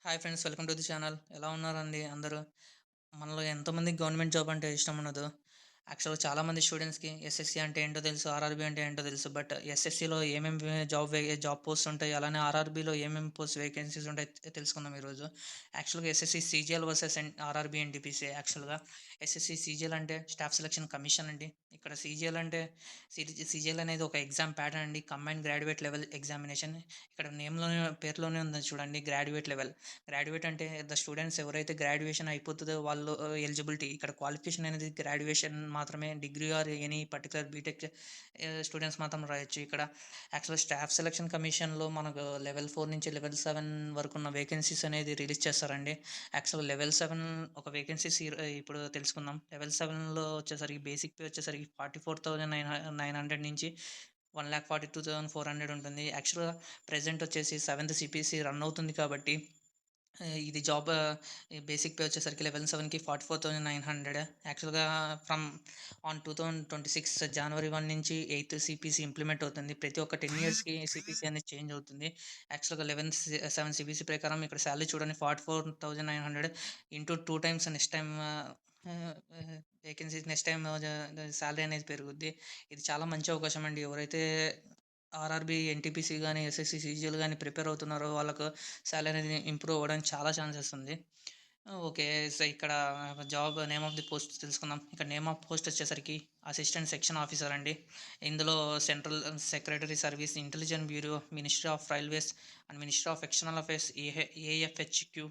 Hi friends, welcome to the channel. ఎలా ఉన్నారండి అందరూ? మనలో ఎంతమందికి గవర్నమెంట్ జాబ్ అంటే ఇష్టం ఉండదు. యాక్చువల్‌గా చాలామంది స్టూడెంట్స్‌కి ఎస్ఎస్‌సి అంటే ఏంటో తెలుసు, ఆర్ఆర్‌బీ అంటే ఏంటో తెలుసు. బట్ ఎస్ఎస్‌సిలో ఏమేమి జాబ్ పోస్ట్ ఉంటాయి, అలానే ఆర్ఆర్‌బీలో ఏమేమి పోస్ట్ వేకెన్సీస్ ఉంటాయి తెలుసుకుందాం ఈరోజు. యాక్చువల్‌గా SSC CGL versus RRB NTPC. యాక్చువల్‌గా ఎస్ఎస్‌సి సీజీఎల్ అంటే స్టాఫ్ సెలక్షన్ కమిషన్ అండి. ఇక్కడ సీజీఎల్ అంటే సీజీఎల్ అనేది ఒక ఎగ్జామ్ ప్యాటర్న్ అండి. Combined graduate level examination. ఇక్కడ పేరులోనే ఉంది చూడండి, గ్రాడ్యుయేట్ లెవెల్. గ్రాడ్యుయేట్ అంటే ద స్టూడెంట్స్ ఎవరైతే గ్రాడ్యుయేషన్ అయిపోతుందో వాళ్ళు ఎలిజిబిలిటీ. ఇక్కడ క్వాలిఫికేషన్ అనేది గ్రాడ్యుయేషన్ మాత్రమే. Degree or any particular B Tech students మాత్రం రాయొచ్చు ఇక్కడ. యాక్చువల్గా స్టాఫ్ సెలక్షన్ కమిషన్లో మనకు లెవెల్ 4 నుంచి లెవెల్ 7 వరకు ఉన్న వేకెన్సీస్ అనేది రిలీజ్ చేస్తారండి. యాక్చువల్గా లెవెల్ 7 ఒక వేకెన్సీస్ ఇప్పుడు తెలుసుకుందాం. లెవెల్ 7లో వచ్చేసరికి బేసిక్ పే వచ్చేసరికి 44,900 నుంచి 1,42,400 ఉంటుంది. యాక్చువల్గా ప్రెజెంట్ వచ్చేసి సెవెంత్ సిపిసి రన్ అవుతుంది కాబట్టి ఇది జాబ్ బేసిక్ పే వచ్చేసరికి లెవెల్ 7కి 44,900. యాక్చువల్గా ఫ్రమ్ ఆన్ 2026 జనవరి 1 నుంచి 8th సిపిసి ఇంప్లిమెంట్ అవుతుంది. ప్రతి ఒక్క 10 ఇయర్స్కి సిపిసి అనేది చేంజ్ అవుతుంది. యాక్చువల్గా 7 సిపిసి ప్రకారం ఇక్కడ శాలరీ చూడండి, 44,900 into 2 times. Next time vacancy next time salary అనేది పెరుగుద్ది. ఇది చాలా మంచి అవకాశం అండి. ఎవరైతే ఆర్ఆర్బీ, ఎన్టీపీసీ గానీ, ఎస్ఎస్‌సి, సీజీఎల్ గానీ ప్రిపేర్ అవుతున్నారో వాళ్ళకు సాలరీ అనేది ఇంప్రూవ్ అవ్వడానికి చాలా ఛాన్సెస్ ఉంది. ఓకే. సో, ఇక్కడ job name of the post తెలుసుకుందాం. ఇక్కడ నేమ్ ఆఫ్ పోస్ట్ వచ్చేసరికి అసిస్టెంట్ సెక్షన్ ఆఫీసర్ అండి. ఇందులో central secretary service, intelligence bureau, ministry of railways and ministry of external affairs, AFHQ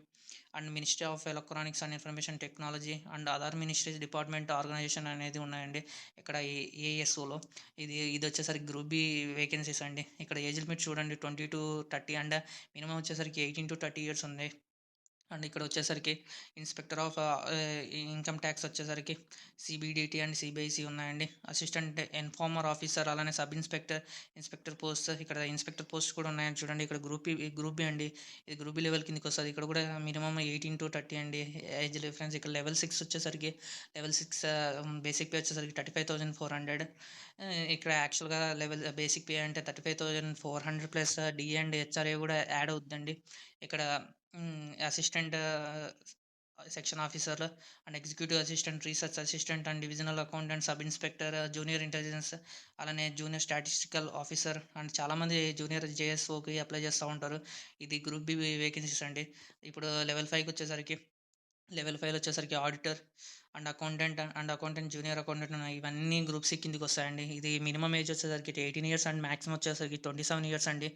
and ministry of electronics and information technology and other ministries department organization అనేది ఉన్నాయండి. ఇక్కడ ఏఎస్ఓలో ఇదొచ్చేసరికి group B vacancies అండి. ఇక్కడ age limit చూడండి, 20-30 and minimum వచ్చేసరికి 18-30 years ఉంది. అండ్ ఇక్కడ వచ్చేసరికి ఇన్స్పెక్టర్ ఆఫ్ ఇన్కమ్ ట్యాక్స్ వచ్చేసరికి సిబిడిటీ అండ్ సిబిఐసి ఉన్నాయండి. అసిస్టెంట్ ఇన్ఫార్మర్ ఆఫీసర్, అలానే సబ్ ఇన్స్పెక్టర్, ఇన్స్పెక్టర్ పోస్ట్. ఇక్కడ ఇన్స్పెక్టర్ పోస్ట్ కూడా ఉన్నాయని చూడండి. ఇక్కడ గ్రూప్ బి అండి. ఇది గ్రూప్ బి లెవెల్ కిందకి వస్తుంది. ఇక్కడ కూడా మినిమం 18-30 అండి ఏజ్ డిఫరెన్స్. ఇక్కడ లెవెల్ 6 వచ్చేసరికి లెవెల్ 6 బేసిక్ పే వచ్చేసరికి 35,400. ఇక్కడ యాక్చువల్గా బేసిక్ పే అంటే 35,400 ప్లస్ డిఏ అండ్ హెచ్ఆర్ఏ కూడా యాడ్ అవుతుందండి. ఇక్కడ assistant section officer and executive assistant, research assistant and divisional accountant, sub inspector, junior intelligence, అలానే జూనియర్ స్టాటిస్టికల్ ఆఫీసర్ అండ్ చాలామంది జూనియర్ జేఎస్ఓకి అప్లై చేస్తూ ఉంటారు. ఇది గ్రూప్ బి వేకెన్సీస్ అండి. ఇప్పుడు లెవెల్ 5కి వచ్చేసరికి లెవెల్ 5లో వచ్చేసరికి auditor and accountant, junior accountant ఉన్నాయి. ఇవన్నీ గ్రూప్ సి కిందకి వస్తాయండి. ఇది మినిమం ఏజ్ వచ్చేసరికి 18 ఇయర్స్ అండ్ మాక్సిమం వచ్చేసరికి 27 ఇయర్స్ అండి.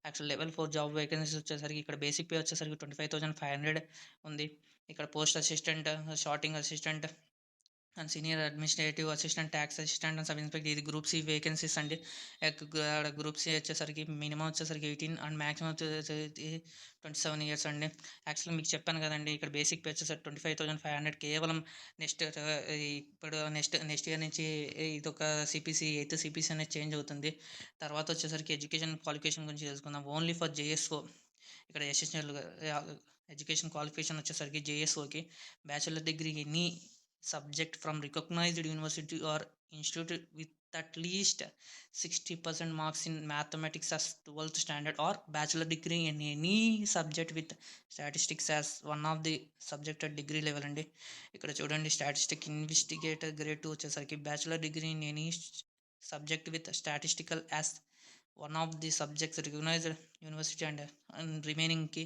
యాక్చువల్ లెవెల్ 4 జాబ్ వేకెన్సీస్ వచ్చేసరికి ఇక్కడ బేసిక్ పే వచ్చేసరికి 25,500 ఉంది. ఇక్కడ post assistant, shorting assistant and senior administrative assistant, tax assistant and sub inspector. ఇది గ్రూప్ సి వేకెన్సీస్ అండి. గ్రూప్ సి వచ్చేసరికి మినిమం వచ్చేసరికి 18 అండ్ మాక్సిమం వచ్చేసరికి 27 ఇయర్స్ అండి. యాక్చువల్గా మీకు చెప్పాను కదండి, ఇక్కడ బేసిక్ పే వచ్చేసరికి 25,500 కేవలం. నెక్స్ట్ ఇప్పుడు నెక్స్ట్ ఇయర్ నుంచి ఇదొక సిపిసి, ఎయిత్ సిపిసి అనేది చేంజ్ అవుతుంది. తర్వాత వచ్చేసరికి ఎడ్యుకేషన్ క్వాలిఫికేషన్ గురించి తెలుసుకుందాం. Only for JSO. ఇక్కడ ఎసెన్షియల్గా ఎడ్యుకేషన్ క్వాలిఫికేషన్ వచ్చేసరికి జేఎస్ఓకి bachelor degree any subject from recognized university or institute with at least 60% marks in mathematics as 12th standard or bachelor degree in any subject with statistics as one of the subject at degree level అండి. ఇక్కడ చూడండి, statistic investigator grade 2 వచ్చేసరికి bachelor degree in any subject with statistical as one of the subjects recognized university and రిమైనింగ్కి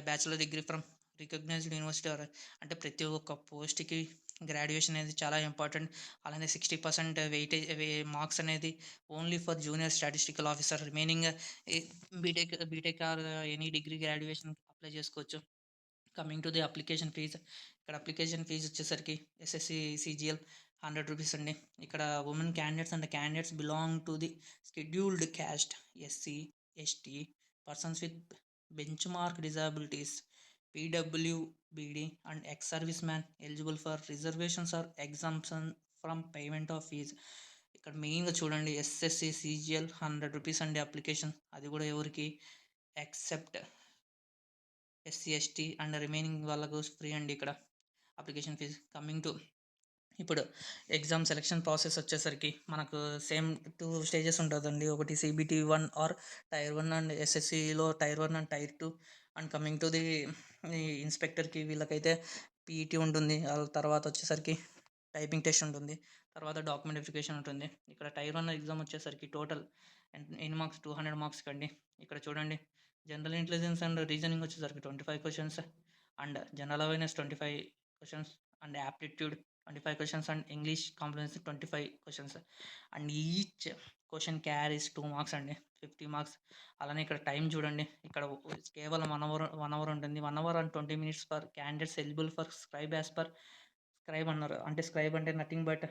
bachelor degree from recognized university. అంటే ప్రతి ఒక్క పోస్ట్కి graduation అనేది చాలా ఇంపార్టెంట్. అలానే 60% వెయిటేజ్ మార్క్స్ అనేది only for junior statistical officer. Remaining BTech or any degree graduation apply చేసుకోవచ్చు. Coming to the application fees. ఇక్కడ అప్లికేషన్ ఫీజు వచ్చేసరికి ఎస్ఎస్సి సీజీఎల్ ₹100 అండి. ఇక్కడ women candidates belong to the scheduled caste, SC, ST, persons with benchmark disabilities, PWBD and ex service man eligible for reservations or exemption from payment of fees. ఇక్కడ మెయిన్గా చూడండి, SSC CGL ₹100 అండి application. అది కూడా ఎవరికి? Except SC, ST and remaining వాళ్ళకు free అండి ఇక్కడ అప్లికేషన్ ఫీజు. కమింగ్ టు ఇప్పుడు ఎగ్జామ్ సెలక్షన్ ప్రాసెస్ వచ్చేసరికి మనకు సేమ్ 2 స్టేజెస్ ఉంటుందండి. ఒకటి CBT 1 ఆర్ టైర్ 1 అండ్ ఎస్ఎస్సిలో tier 1 and tier 2. And coming to the ఈ ఇన్స్‌పెక్టర్‌కి వీళ్ళకైతే పీఈటీ ఉంటుంది. తర్వాత వచ్చేసరికి టైపింగ్ టెస్ట్ ఉంటుంది. తర్వాత డాక్యుమెంట్ వెరిఫికేషన్ ఉంటుంది. ఇక్కడ టైర్ 1 ఎగ్జామ్ వచ్చేసరికి టోటల్ ఎన్ని మార్క్స్ 200 మార్క్స్‌కండి. ఇక్కడ చూడండి జనరల్ ఇంటెలిజెన్స్ అండ్ రీజనింగ్ వచ్చేసరికి 25 questions and general awareness 25 questions and aptitude 25 questions and English comprehensive 25 questions and each question carries 2 marks అండి. 50 మార్క్స్. అలానే ఇక్కడ టైం చూడండి. ఇక్కడ కేవలం 1 అవర్ ఉంటుంది. 1 hour and 20 minutes for candidates eligible for scribe as per scribe అన్నారు. అంటే scribe అంటే nothing but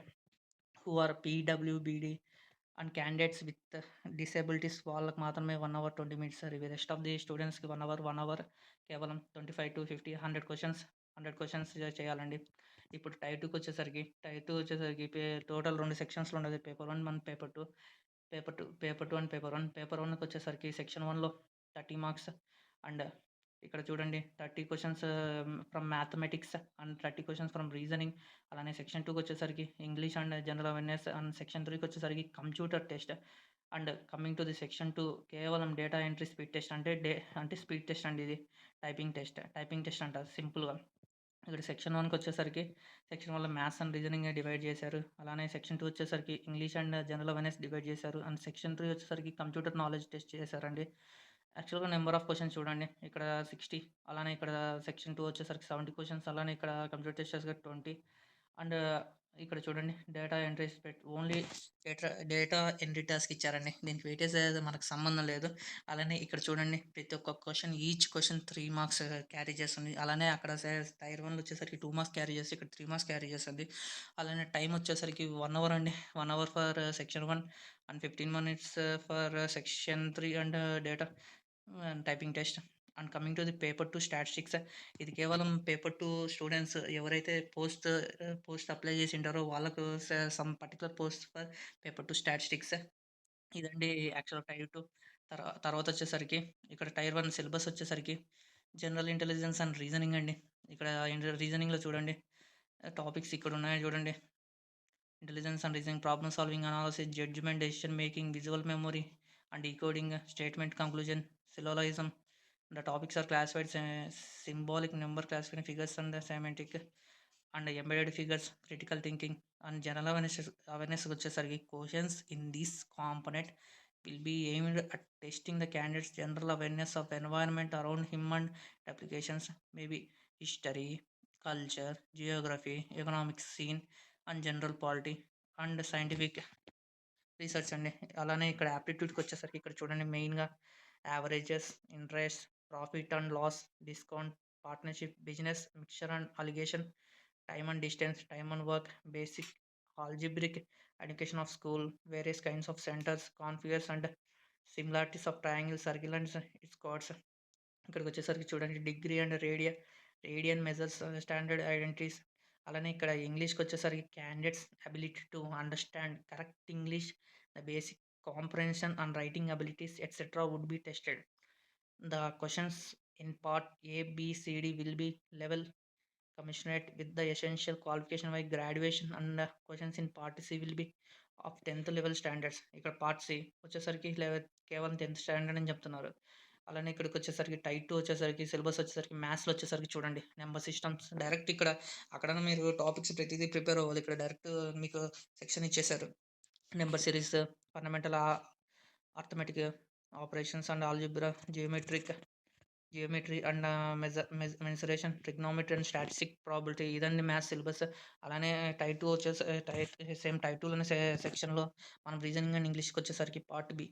who are PWBD and candidates with disabilities వాళ్ళకి మాత్రమే 1 hour 20 minutes. Rest of the స్టూడెంట్స్‌కి 1 అవర్ కేవలం 25-50 100 క్వెషన్స్ 100 క్వెషన్స్ చేయాలండి. ఇప్పుడు టైర్ 2కి వచ్చేసరికి టోటల్ 2 సెక్షన్స్‌లో ఉండేది. Paper 1 and paper 2 and paper 1. Paper 1కి వచ్చేసరికి సెక్షన్ 1లో 30 మార్క్స్ అండ్ ఇక్కడ చూడండి 30 questions from mathematics and 30 questions from reasoning. అలానే సెక్షన్ 2కి వచ్చేసరికి English and general awareness and section 3కి వచ్చేసరికి computer test and coming to the section 2 కేవలం డేటా ఎంట్రీ స్పీడ్ టెస్ట్ అంటే స్పీడ్ టెస్ట్ అండి ఇది. టైపింగ్ టెస్ట్ అంటారు సింపుల్‌గా. ఇక్కడ సెక్షన్ 1కి వచ్చేసరికి సెక్షన్ 1లో మ్యాథ్స్ అండ్ రీజనింగ్ డివైడ్ చేశారు. అలానే సెక్షన్ 2 వచ్చేసరికి English and general awareness divide చేశారు. అండ్ సెక్షన్ 3 వచ్చేసరికి కంప్యూటర్ నాలెడ్జ్ టెస్ట్ చేశారండి. యాక్చువల్‌గా నెంబర్ ఆఫ్ క్వెషన్స్ చూడండి. ఇక్కడ 60 అలానే ఇక్కడ సెక్షన్ 2 వచ్చేసరికి 70 క్వెషన్స్ అలానే ఇక్కడ కంప్యూటర్ టెస్ట్ వచ్చేసరికి 20 అండ్ ఇక్కడ చూడండి ఓన్లీ డేటా ఎంట్రీ టాస్క్ ఇచ్చారండి. దీనికి వెయిటేజ్ అనేది మనకు సంబంధం లేదు. అలానే ఇక్కడ చూడండి ప్రతి ఒక్క question each question 3 marks carry చేస్తుంది. అలానే అక్కడ టైర్ 1లో వచ్చేసరికి 2 మార్క్స్ క్యారీ చేసి ఇక్కడ 3 మార్క్స్ క్యారీ చేస్తుంది. అలానే టైం వచ్చేసరికి 1 అవర్ అండి. 1 hour for section 1 and 15 minutes for section 3 and data and typing test. And coming to the paper 2 statistics. ఇది కేవలం పేపర్ 2 స్టూడెంట్స్ ఎవరైతే పోస్ట్ అప్లై చేసి ఉంటారో వాళ్ళకు some particular post for paper 2 statistics. ఇదండి యాక్చువల్ టైర్ 2. తర్వాత వచ్చేసరికి ఇక్కడ టైర్ 1 సిలబస్ వచ్చేసరికి జనరల్ ఇంటెలిజెన్స్ అండ్ రీజనింగ్ అండి. ఇక్కడ రీజనింగ్‌లో చూడండి టాపిక్స్ ఇక్కడ ఉన్నాయి చూడండి. Intelligence and reasoning, problem solving, analysis, judgement, decision making, visual memory and decoding, statement conclusion, syllogism. The topics are classified symbolic number classification, figures and the semantic and embedded figures, critical thinking and general awareness వచ్చేసరికి questions in this component will be aimed at testing the candidate's general awareness of environment around him and applications, maybe history, culture, geography, economics, scene and general polity and scientific research అండి. అలానే ఇక్కడ యాప్టిట్యూడ్‌కి వచ్చేసరికి ఇక్కడ చూడండి మెయిన్‌గా averages, interest, profit and loss, discount, partnership, business, mixture and alligation, time and distance, time and work, basic algebraic, education of school, various kinds of centres, configures and similarities of triangle, circle and its chords. ఇక్కడికొచ్చేసరికి చూడండి degree and radian measures standard identities. అలానే ఇక్కడ ఇంగ్లీష్‌కొచ్చేసరికి candidates ability to understand correct English, the basic comprehension and writing abilities etcetera would be tested. The questions in part A, B, C, D will be level commensurate with the essential qualification by graduation and questions in part C will be of 10th level standards. ఇక్కడ part C వచ్చేసరికి కేవలం 10th standard అని చెప్తున్నారు. అలానే ఇక్కడికొచ్చేసరికి type 2 వచ్చేసరికి syllabus వచ్చేసరికి మ్యాథ్స్‌లో వచ్చేసరికి చూడండి నెంబర్ సిస్టమ్స్ డైరెక్ట్ ఇక్కడ అక్కడనే మీరు టాపిక్స్ ప్రతిదీ ప్రిపేర్ అవ్వాలి. ఇక్కడ డైరెక్ట్ మీకు సెక్షన్ ఇచ్చేశారు. Number series, fundamental arithmetic, operations and algebra, geometry and mensuration, trigonometry and statistic, probability ఇదండి మ్యాథ్స్ సిలబస్. అలానే టైప్ 2 వచ్చేసి టైప్ 2లోనే సెక్షన్‌లో మనం రీజనింగ్ అండ్ ఇంగ్లీష్‌కి వచ్చేసరికి పార్ట్ బి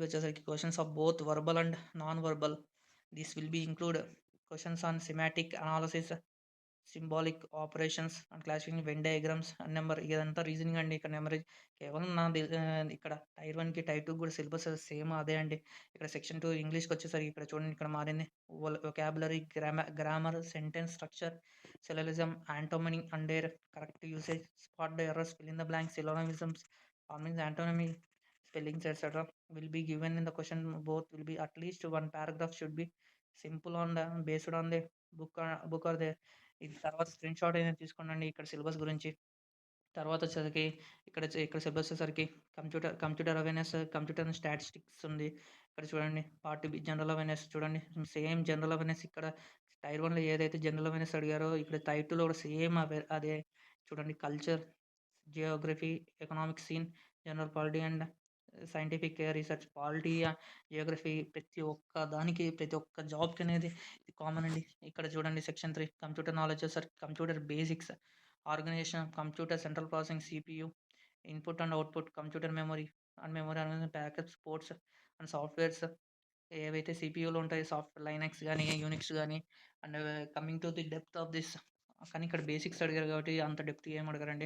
వచ్చేసరికి questions of both verbal and non verbal. This will be include questions on semantic analysis, symbolic operations and classification, Venn diagrams and number ఇదంతా reasoning అండి. ఇక్కడ number కేవలం ఇక్కడ టైర్ 1కి టైర్ 2 కూడా syllabus same అదే అండి. ఇక్కడ సెక్షన్ 2 ఇంగ్లీష్‌కి వచ్చేసరికి ఇక్కడ చూడండి ఇక్కడ మారింది. Vocabulary, grammar, sentence structure, syllogism, antonymy and their correct usage, spot the errors, fill in the blanks, synonyms, formings, antonymy, spellings etc. will be given in the question. Both will be at least one paragraph should be simple on the based on the book or the ఇది తర్వాత screen shot అనేది తీసుకోండి ఇక్కడ syllabus గురించి. తర్వాత వచ్చేసరికి ఇక్కడ syllabus వచ్చేసరికి computer awareness, computer and statistics ఉంది. ఇక్కడ చూడండి పార్ట్ బి జనరల్ అవేర్నెస్ చూడండి సేమ్ జనరల్ అవేర్నెస్ ఇక్కడ టైర్ 1లో ఏదైతే జనరల్ అవేర్‌నెస్ అడిగారో ఇక్కడ టైర్ 2లో కూడా సేమ్ అదే చూడండి. Culture, geography, economic scene, general polity and scientific research, polity, geography ప్రతి ఒక్క దానికి, ప్రతి ఒక్క జాబ్‌కి అనేది ఇది కామన్ అండి. ఇక్కడ చూడండి section 3 computer knowledge computer basics, organization computer central processing CPU, input and output computer memory అనేది బ్యాకప్ స్పోర్ట్స్ అండ్ సాఫ్ట్‌వేర్స్ ఏవైతే సీపీయూలో ఉంటాయో లైనక్స్ గానీ, యూనిక్స్ గానీ and coming to the depth of this కానీ ఇక్కడ బేసిక్స్ అడిగారు కాబట్టి అంత డెప్త్ ఏమి అడగరండి.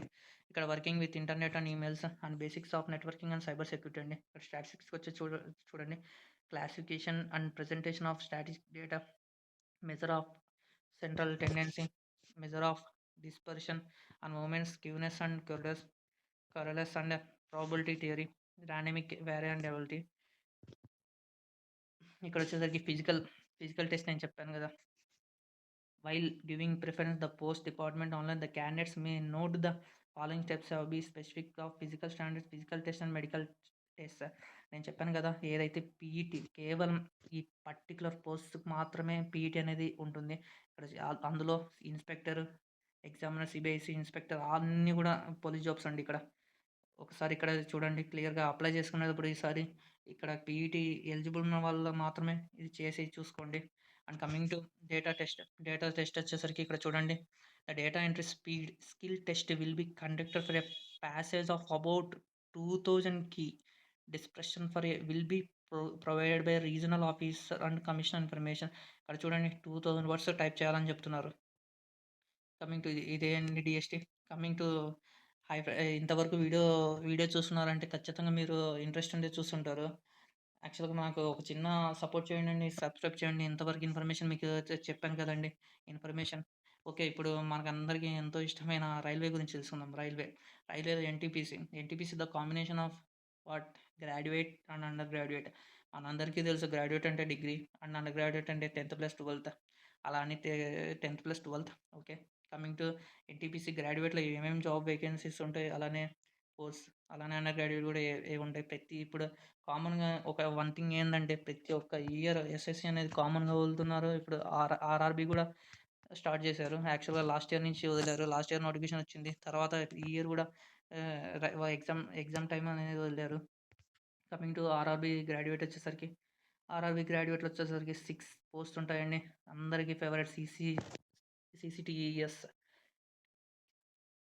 ఇక్కడ working with internet and emails and basics of networking and cyber security అండి. ఇక్కడ స్టాటిస్టిక్స్‌కి వచ్చి చూడండి. Classification and presentation of static data, measure of central tendency, measure of dispersion and moments, skewness and kurtosis and probability theory, dynamic variability. ఇక్కడ వచ్చేసరికి physical test నేను చెప్పాను కదా. While giving preference the post department online, the candidates may note the following steps have be specific of physical standards, physical test and medical tests. నేను చెప్పాను కదా, ఏదైతే PET కేవలం ఈ పర్టికులర్ పోస్ట్‌కి మాత్రమే పీఈటీ అనేది ఉంటుంది. ఇక్కడ అందులో ఇన్స్‌పెక్టర్, ఎగ్జామినర్, సిబిఐసి ఇన్స్‌పెక్టర్ అన్నీ కూడా పోలీస్ జాబ్స్ అండి ఇక్కడ. ఒకసారి ఇక్కడ చూడండి క్లియర్‌గా అప్లై చేసుకునేటప్పుడు ఈసారి ఇక్కడ పీఈటీ ఎలిజిబుల్ ఉన్న వాళ్ళు మాత్రమే ఇది చేసి చూసుకోండి. And coming to data test వచ్చేసరికి ఇక్కడ చూడండి. The data entry skill test will be conducted for a passage of about 2000 key. Description will be provided by regional officer and commissioner information. ఇక్కడ చూడండి 2000 వర్డ్స్ టైప్ చేయాలని చెప్తున్నారు. Coming to ఇదే అండి DST. Coming to ఇంతవరకు video చూస్తున్నారంటే ఖచ్చితంగా మీరు interest ఉండి చూసుంటారు. యాక్చువల్‌గా నాకు ఒక చిన్న సపోర్ట్ చేయండండి. సబ్స్క్రైబ్ చేయండి. ఇంతవరకు ఇన్ఫర్మేషన్ మీకు చెప్పాను కదండీ ఇన్ఫర్మేషన్. ఓకే. ఇప్పుడు మనకందరికీ ఎంతో ఇష్టమైన రైల్వే గురించి తెలుసుకుందాం. రైల్వేలో NTPC the combination of what? Graduate and under graduate. మనందరికీ తెలుసు గ్రాడ్యుయేట్ అంటే డిగ్రీ అండ్ అండర్ గ్రాడ్యుయేట్ అంటే 10th+12th. అలా అని 10th+12th. Okay. Coming to NTPC గ్రాడ్యుయేట్‌లో ఏమేమి జాబ్ వేకెన్సీస్ ఉంటాయి. అలానే అండర్ గ్రాడ్యుయేట్ కూడా ఏవుంటాయి. ఇప్పుడు కామన్‌గా వన్ థింగ్ ఏందంటే ప్రతి ఒక్క ఇయర్ ఎస్ఎస్‌సీ అనేది కామన్‌గా వదులుతున్నారు. ఇప్పుడు ఆర్ఆర్‌బీ కూడా స్టార్ట్ చేశారు. యాక్చువల్‌గా లాస్ట్ ఇయర్ నుంచి వదిలారు. లాస్ట్ ఇయర్ నోటిఫికేషన్ వచ్చింది. తర్వాత ఈ ఇయర్ కూడా ఎగ్జామ్ టైమ్ అనేది వదిలారు. కమింగ్ టు ఆర్ఆర్‌బీ గ్రాడ్యుయేట్‌లో వచ్చేసరికి 6 పోస్ట్ ఉంటాయండి. అందరికీ ఫేవరెట్ సీసీటీఈఎస్.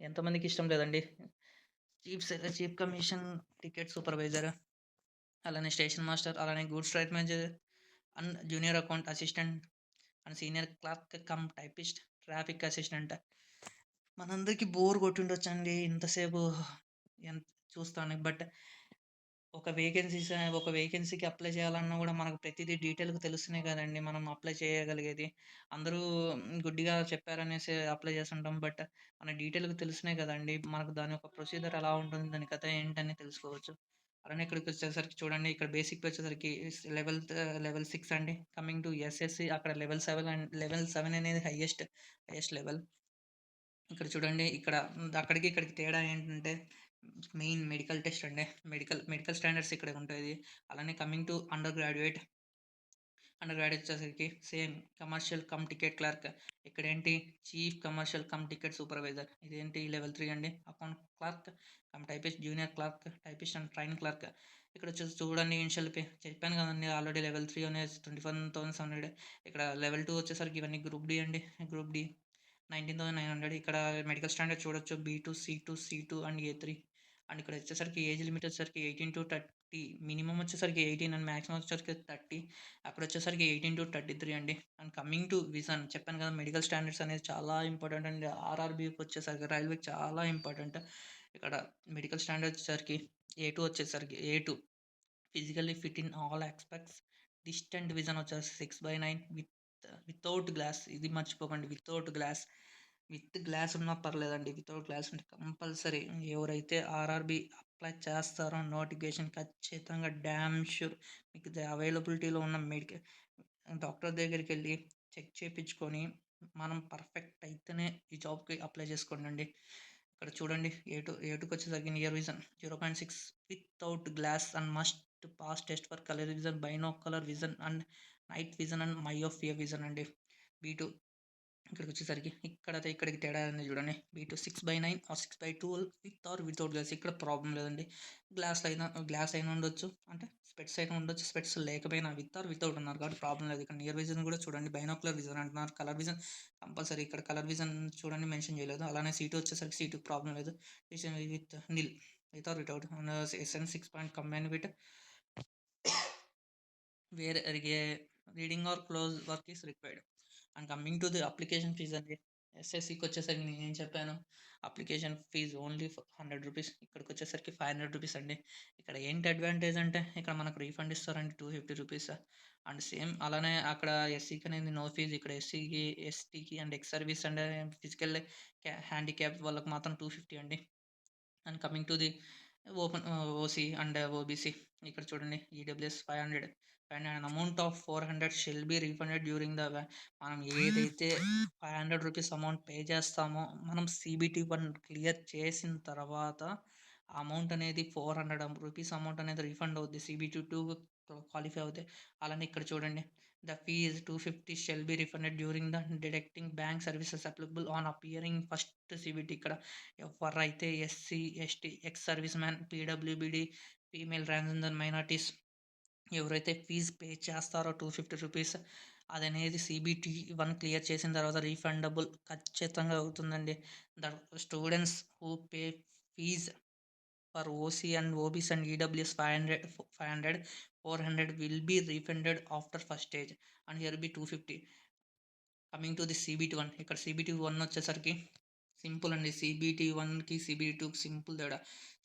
ఎంతమందికి ఇష్టం లేదండి. చీఫ్ కమిషన్ టికెట్ సూపర్వైజర్, అలానే స్టేషన్ మాస్టర్, అలానే goods right manager and junior account assistant and senior clerk cum typist, traffic assistant. మనందరికీ బోర్ కొట్టుండొచ్చండి ఇంతసేపు ఎంత చూస్తాను. బట్ ఒక వేకెన్సీకి అప్లై చేయాలన్నా కూడా మనకు ప్రతిదీ డీటెయిల్‌గా తెలుస్తేనే కదండీ మనం అప్లై చేయగలిగేది. అందరూ గుడ్డిగా చెప్పారనేసి అప్లై చేస్తుంటాం. బట్ మన డీటెయిల్‌గా తెలిస్తేనే కదండీ మనకు దాని యొక్క ప్రొసీజర్ ఎలా ఉంటుంది, దాని కథ ఏంటని తెలుసుకోవచ్చు. అలానే ఇక్కడికొచ్చేసరికి చూడండి, ఇక్కడ బేసిక్ వచ్చేసరికి లెవెల్ 6 అండి. కమింగ్ టు ఎస్ఎస్‌సి అక్కడ లెవెల్ 7 అనేది హైయెస్ట్ లెవెల్. ఇక్కడ చూడండి, అక్కడికి ఇక్కడికి తేడా ఏంటంటే మెయిన్ మెడికల్ టెస్ట్ అండి. మెడికల్ స్టాండర్డ్స్ ఇక్కడ ఉంటాయి. అలానే కమింగ్ టు అండర్ గ్రాడ్యుయేట్ వచ్చేసరికి same commercial cum ticket clerk. ఇక్కడేంటి chief commercial cum ticket supervisor. ఇదేంటి లెవెల్ 3 అండి. Account clerk cum typist, junior clerk typist and train clerk. ఇక్కడ వచ్చేసి చూడండి ఇనిషియల్ పే చెప్పాను కదండి ఆల్రెడీ లెవెల్ 3 అనేది 21,700. ఇక్కడ లెవెల్ 2 వచ్చేసరికి ఇవన్నీ గ్రూప్ డి అండి. Group D 19,900. ఇక్కడ మెడికల్ స్టాండర్డ్ చూడొచ్చు బీ2, సి2 అండ్ ఏ3. అండ్ ఇక్కడ వచ్చేసరికి ఏజ్ లిమిట్ వచ్చేసరికి 18-30. మినిమం వచ్చేసరికి 18 అండ్ మ్యాక్సిమం వచ్చేసరికి 30. అక్కడ వచ్చేసరికి 18-33 అండి. అండ్ కమింగ్ టు విజన్ చెప్పాను కదా, మెడికల్ స్టాండర్డ్స్ అనేది చాలా ఇంపార్టెంట్ అండి. ఆర్ఆర్బీకి వచ్చేసరికి రైల్వేకి చాలా ఇంపార్టెంట్. ఇక్కడ మెడికల్ స్టాండర్డ్ వచ్చేసరికి A two physically fit in all aspects. Distant vision వచ్చేసి 6/9 వితౌట్ గ్లాస్. ఇది మర్చిపోకండి, విత్ గ్లాస్ ఉన్నా పర్లేదండి. వితౌట్ గ్లాస్ ఉంటే కంపల్సరీ ఎవరైతే ఆర్ఆర్బీ అప్లై చేస్తారో నోటిఫికేషన్ ఖచ్చితంగా డ్యామ్ షూర్ మీకు అవైలబిలిటీలో ఉన్న డాక్టర్ దగ్గరికి వెళ్ళి చెక్ చేయించుకొని మనం పర్ఫెక్ట్ అయితేనే ఈ జాబ్కి అప్లై చేసుకోండి. ఇక్కడ చూడండి ఏటుకి వచ్చేసరికి near vision 0.6 without glass and must pass test for colour vision, binocular vision and night vision and myopia vision అండి. బీ2 ఇక్కడికొచ్చేసరికి ఇక్కడికి తేడా ఉంది చూడండి. B two 6/9 or 6/12 with or without glass. ఇక్కడ ప్రాబ్లమ్ లేదండి. గ్లాస్ అయినా ఉండొచ్చు. అంటే స్పెట్స్ అయినా ఉండొచ్చు. స్పెట్స్ లేకపోయినా విత్ ఆర్ వితౌట్ ఉన్నారు కాబట్టి ప్రాబ్లమ్ లేదు. ఇక్కడ నియర్ విజన్ కూడా చూడండి. బైనాక్యులర్ విజన్ అంటున్నారు. Colour vision compulsory. ఇక్కడ కలర్ విజన్ చూడండి మెన్షన్ చేయలేదు. అలానే సీ2 వచ్చేసరికి సీ2 ప్రాబ్లమ్ లేదు. With nil with or without SN 6 point combine with where reading or close work is required. And coming to the application fees అండి. ఎస్ఎస్సికి వచ్చేసరికి నేను ఏం చెప్పాను, అప్లికేషన్ ఫీజ్ ఓన్లీ 100 రూపీస్. ఇక్కడికి వచ్చేసరికి 500 రూపీస్ అండి. ఇక్కడ ఏంటి అడ్వాంటేజ్ అంటే ఇక్కడ మనకు రీఫండ్ ఇస్తారండి 250 రూపీస్. అండ్ సేమ్ అలానే అక్కడ ఎస్సీకి అనేది నో ఫీజ్. ఇక్కడ ఎస్సీకి, ఎస్టీకి and ex service and physical handicap వాళ్ళకి మాత్రం 250 అండి. And coming to the open OC and OBC ఇక్కడ చూడండి EWS 500 and an amount of 400 shall be refunded during the మనం ఏదైతే 500 రూపీస్ అమౌంట్ పే చేస్తామో మనం సిబిటీ 1 క్లియర్ చేసిన తర్వాత ఆ అమౌంట్ అనేది 400 రూపీస్ అమౌంట్ అనేది రీఫండ్ అవుద్ది సిబిటీ 2 క్వాలిఫై అవుతాయి. అలానే ఇక్కడ చూడండి the fees 250 shall be refunded during the deducting bank services applicable on appearing first CBT. ఇక్కడ ఎవరైతే SC, ST, ex service man, PWBD, female transgender minorities ఎవరైతే ఫీజు పే చేస్తారో 250 రూపీస్ అదనేది సిబిటీ 1 క్లియర్ చేసిన తర్వాత రీఫండబుల్ ఖచ్చితంగా అవుతుందండి. The students who pay fees for OC and OBC and EWS 400 will be refunded after first stage and here be 250. Coming to the CBT 1 ఇక్కడ CBT 1 వచ్చేసరికి simple అండి. CBT 1కి CBT 2కి simple తేడా.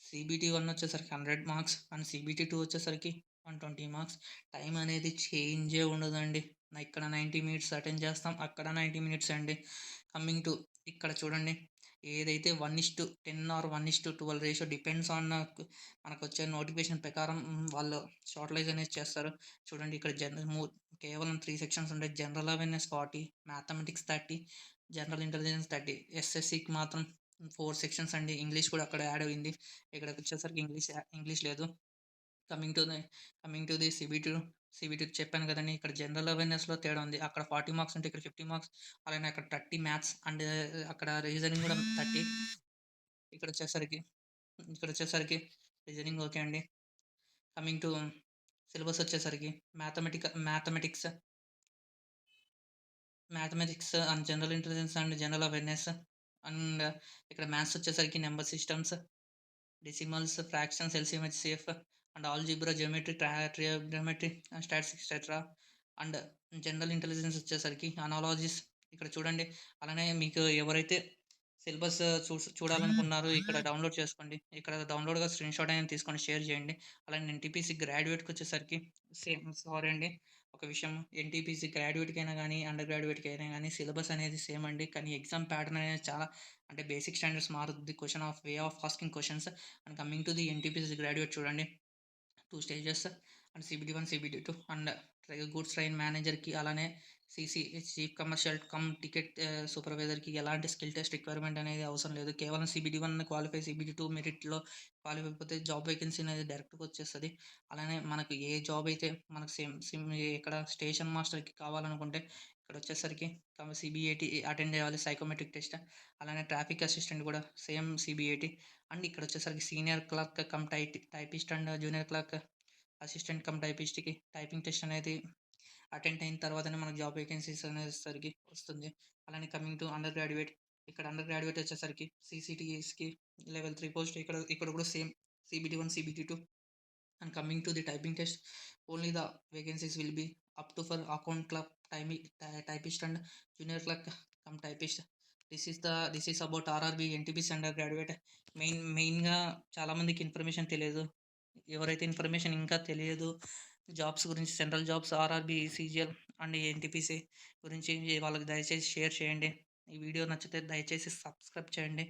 సిబిటీ 1 వచ్చేసరికి 100 marks and CBT 2 వచ్చేసరికి 120 marks. Time అనేది చేంజే ఉండదండి. ఇక్కడ 90 మినిట్స్ అటెండ్ చేస్తాం, అక్కడ 90 మినిట్స్ అండి. కమింగ్ టు ఇక్కడ చూడండి ఏదైతే 1:10 ఆర్ 1:12 రేషియో డిపెండ్స్ ఆన్ మనకు వచ్చే నోటిఫికేషన్ ప్రకారం వాళ్ళు షార్ట్లైజ్ అనేది చేస్తారు. చూడండి ఇక్కడ కేవలం 3 సెక్షన్స్ ఉంటాయి. General awareness 40, mathematics 30, general intelligence 30. ఎస్ఎస్సికి మాత్రం 4 సెక్షన్స్ అండి. ఇంగ్లీష్ కూడా అక్కడ యాడ్ అయింది. ఇక్కడికి వచ్చేసరికి ఇంగ్లీష్ లేదు. కమింగ్ టు ది సిబిటీ చెప్పాను కదండి. ఇక్కడ జనరల్ అవేర్నెస్లో తేడా ఉంది. అక్కడ 40 మార్క్స్ ఉంటే ఇక్కడ 50 మార్క్స్. అలానే అక్కడ 30 మ్యాథ్స్ అండ్ అక్కడ రీజనింగ్ కూడా 30. ఇక్కడ వచ్చేసరికి రీజనింగ్ ఓకే అండి. కమింగ్ టు సిలబస్ వచ్చేసరికి mathematics and general intelligence and general awareness and ఇక్కడ మ్యాథ్స్ వచ్చేసరికి number systems, decimals, fractions, LCM, HCF and algebra, geometry, trigonometry and statistics etcetera. And general intelligence వచ్చేసరికి analogies ఇక్కడ చూడండి. అలానే మీకు ఎవరైతే సిలబస్ చూడాలనుకున్నారు ఇక్కడ డౌన్లోడ్ చేసుకోండి. ఇక్కడ డౌన్లోడ్గా స్క్రీన్ షాట్ అనేది తీసుకోండి, షేర్ చేయండి. అలానే ఎన్టీపీసీ గ్రాడ్యుయేట్కి వచ్చేసరికి సేమ్. సారీ అండి, ఒక విషయం, ఎన్టీపీసీ గ్రాడ్యుయేట్కి అయినా కానీ అండర్ గ్రాడ్యుయేట్కి అయినా కానీ సిలబస్ అనేది సేమ్ అండి. కానీ ఎగ్జామ్ ప్యాటర్న్ అనేది చాలా అంటే బేసిక్ స్టాండర్డ్స్ మారుతుంది. Way of asking questions. And coming to the NTPC graduate చూడండి 2 stages and CBT 1, CBT 2 and goods train మేనేజర్కి అలానే సిసి చీఫ్ కమర్షియల్ టికెట్ సూపర్వైజర్కి ఎలాంటి స్కిల్ టెస్ట్ రిక్వైర్మెంట్ అనేది అవసరం లేదు. కేవలం సిబిటీ 1 క్వాలిఫై, సిబిటీ 2 మెరిట్లో క్వాలిఫై అయిపోతే జాబ్ వేకెన్సీ అనేది డైరెక్ట్గా వచ్చేస్తుంది. అలానే మనకు ఏ జాబ్ అయితే మనకు ఇక్కడ స్టేషన్ మాస్టర్కి కావాలనుకుంటే ఇక్కడ వచ్చేసరికి సిబిఐటి అటెండ్ చేయాలి, సైకోమెట్రిక్ టెస్ట్. అలానే ట్రాఫిక్ అసిస్టెంట్ కూడా సేమ్ సిబిఐటి. అండ్ ఇక్కడ వచ్చేసరికి senior clerk typist and junior clerk assistant టైపిస్ట్కి టైపింగ్ టెస్ట్ అనేది అటెండ్ అయిన తర్వాతనే మనకు జాబ్ వేకెన్సీస్ అనేసరికి వస్తుంది. అలానే కమింగ్ టు అండర్ గ్రాడ్యుయేట్ ఇక్కడ అండర్ గ్రాడ్యుయేట్ వచ్చేసరికి సిసిటిఎస్కి లెవెల్ 3 పోస్ట్. ఇక్కడ కూడా same CBT 1, CBT 2 and coming to the typing test only the vacancies will be up to for account clerk, typist and junior clerk typist. This is about RRB NTPC under graduate. మెయిన్గా చాలామందికి information తెలియదు. ఎవరైతే information ఇంకా తెలియదు jobs గురించి, central jobs, RRB, CGL and NTPC గురించి వాళ్ళకి దయచేసి షేర్ చేయండి. ఈ వీడియో నచ్చితే దయచేసి సబ్స్క్రైబ్ చేయండి.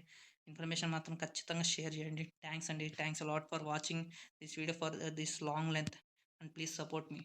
ఇన్ఫర్మేషన్ మాత్రం ఖచ్చితంగా షేర్ చేయండి. థ్యాంక్స్ అండి. Thanks a lot for watching this video for this long length and please support me.